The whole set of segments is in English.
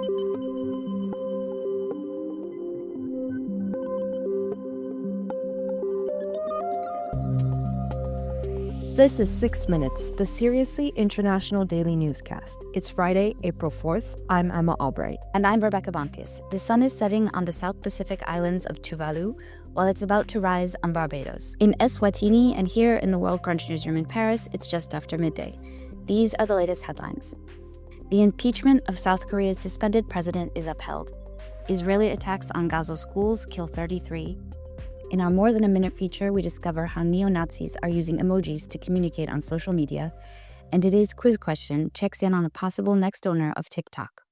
This is 6 Minutes, the Seriously International Daily Newscast. It's Friday, April 4th. I'm Emma Albright. And I'm Rebecca Bonthius. The sun is setting on the South Pacific islands of Tuvalu, while it's about to rise on Barbados. In Eswatini and here in the World Crunch newsroom in Paris, it's just after midday. These are the latest headlines. The impeachment of South Korea's suspended president is upheld. Israeli attacks on Gaza schools kill 33. In our More Than a Minute feature, we discover how neo-Nazis are using emojis to communicate on social media, and today's quiz question checks in on a possible next owner of TikTok.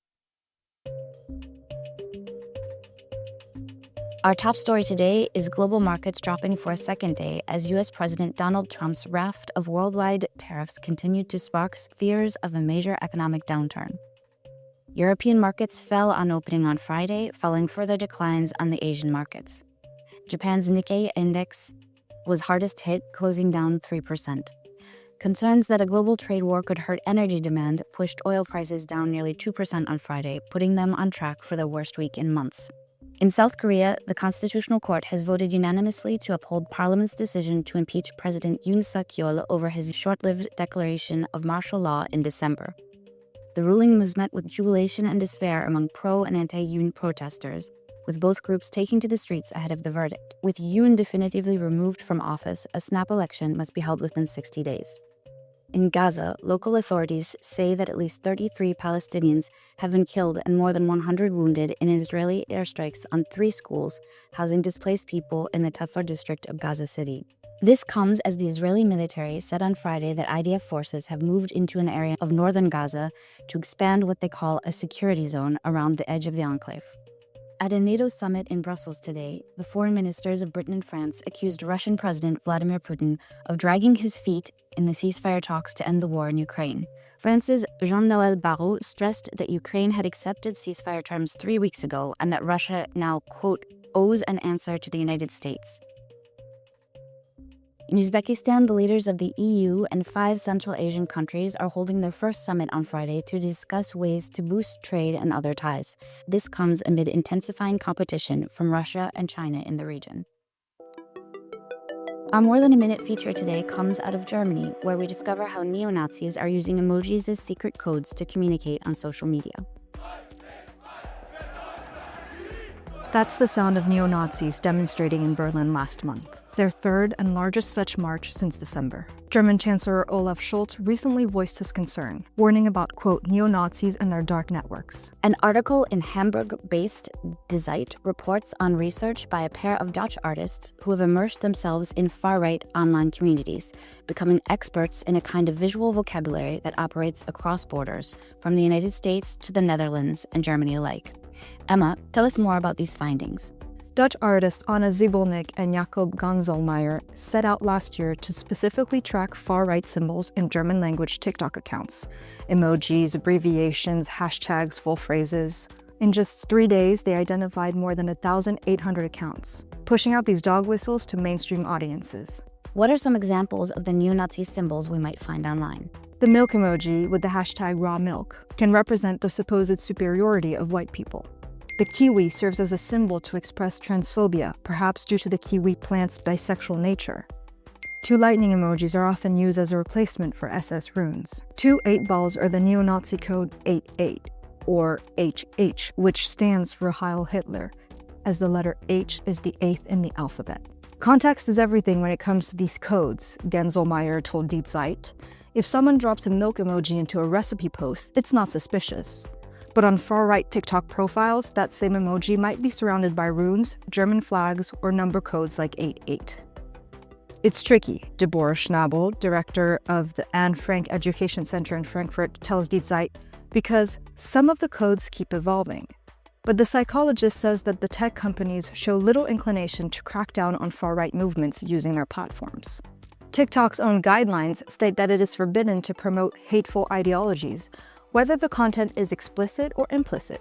Our top story today is global markets dropping for a second day as U.S. President Donald Trump's raft of worldwide tariffs continued to spark fears of a major economic downturn. European markets fell on opening on Friday, following further declines on the Asian markets. Japan's Nikkei index was hardest hit, closing down 3%. Concerns that a global trade war could hurt energy demand pushed oil prices down nearly 2% on Friday, putting them on track for the worst week in months. In South Korea, the Constitutional Court has voted unanimously to uphold Parliament's decision to impeach President Yoon Suk-yeol over his short-lived declaration of martial law in December. The ruling was met with jubilation and despair among pro- and anti-Yoon protesters, with both groups taking to the streets ahead of the verdict. With Yoon definitively removed from office, a snap election must be held within 60 days. In Gaza, local authorities say that at least 33 Palestinians have been killed and more than 100 wounded in Israeli airstrikes on 3 schools housing displaced people in the Tafar district of Gaza City. This comes as the Israeli military said on Friday that IDF forces have moved into an area of northern Gaza to expand what they call a security zone around the edge of the enclave. At a NATO summit in Brussels today, the foreign ministers of Britain and France accused Russian President Vladimir Putin of dragging his feet in the ceasefire talks to end the war in Ukraine. France's Jean-Noël Barrot stressed that Ukraine had accepted ceasefire terms 3 weeks ago and that Russia now, quote, owes an answer to the United States. In Uzbekistan, the leaders of the EU and 5 Central Asian countries are holding their first summit on Friday to discuss ways to boost trade and other ties. This comes amid intensifying competition from Russia and China in the region. Our More Than a Minute feature today comes out of Germany, where we discover how neo-Nazis are using emojis as secret codes to communicate on social media. That's the sound of neo-Nazis demonstrating in Berlin last month, their third and largest such march since December. German Chancellor Olaf Scholz recently voiced his concern, warning about, quote, neo-Nazis and their dark networks. An article in Hamburg-based Die Zeit reports on research by a pair of Dutch artists who have immersed themselves in far-right online communities, becoming experts in a kind of visual vocabulary that operates across borders, from the United States to the Netherlands and Germany alike. Emma, tell us more about these findings. Dutch artists Anna Ziebelnik and Jacob Ganselmeier set out last year to specifically track far-right symbols in German-language TikTok accounts, emojis, abbreviations, hashtags, full phrases. In just 3 days, they identified more than 1,800 accounts, pushing out these dog whistles to mainstream audiences. What are some examples of the neo-Nazi symbols we might find online? The milk emoji with the hashtag raw milk can represent the supposed superiority of white people. The kiwi serves as a symbol to express transphobia, perhaps due to the kiwi plant's bisexual nature. 2 lightning emojis are often used as a replacement for SS runes. 2 8-balls are the neo-Nazi code 88, or HH, which stands for Heil Hitler, as the letter H is the 8th in the alphabet. Context is everything when it comes to these codes, Ganselmeier told Die Zeit. If someone drops a milk emoji into a recipe post, it's not suspicious. But on far-right TikTok profiles, that same emoji might be surrounded by runes, German flags, or number codes like 88. It's tricky, Deborah Schnabel, director of the Anne Frank Education Center in Frankfurt, tells Die Zeit, because some of the codes keep evolving. But the psychologist says that the tech companies show little inclination to crack down on far-right movements using their platforms. TikTok's own guidelines state that it is forbidden to promote hateful ideologies, whether the content is explicit or implicit.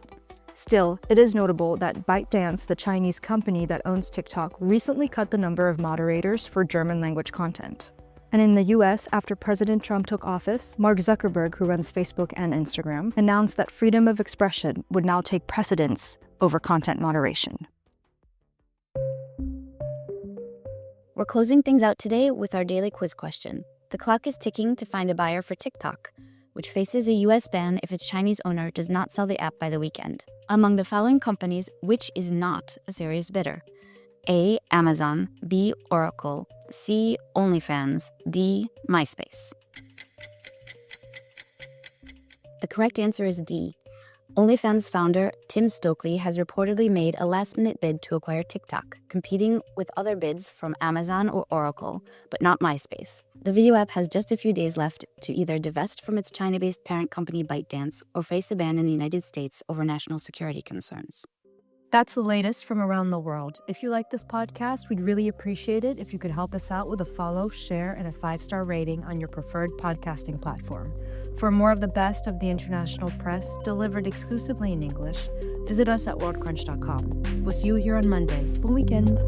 Still, it is notable that ByteDance, the Chinese company that owns TikTok, recently cut the number of moderators for German-language content. And in the US, after President Trump took office, Mark Zuckerberg, who runs Facebook and Instagram, announced that freedom of expression would now take precedence over content moderation. We're closing things out today with our daily quiz question. The clock is ticking to find a buyer for TikTok, which faces a US ban if its Chinese owner does not sell the app by the weekend. Among the following companies, which is not a serious bidder? A. Amazon, B. Oracle, C. OnlyFans, D. MySpace. The correct answer is D. OnlyFans founder Tim Stokely has reportedly made a last-minute bid to acquire TikTok, competing with other bids from Amazon or Oracle, but not MySpace. The video app has just a few days left to either divest from its China-based parent company ByteDance or face a ban in the United States over national security concerns. That's the latest from around the world. If you like this podcast, we'd really appreciate it if you could help us out with a follow, share, and a 5-star rating on your preferred podcasting platform. For more of the best of the international press delivered exclusively in English, visit us at worldcrunch.com. We'll see you here on Monday. Bon weekend.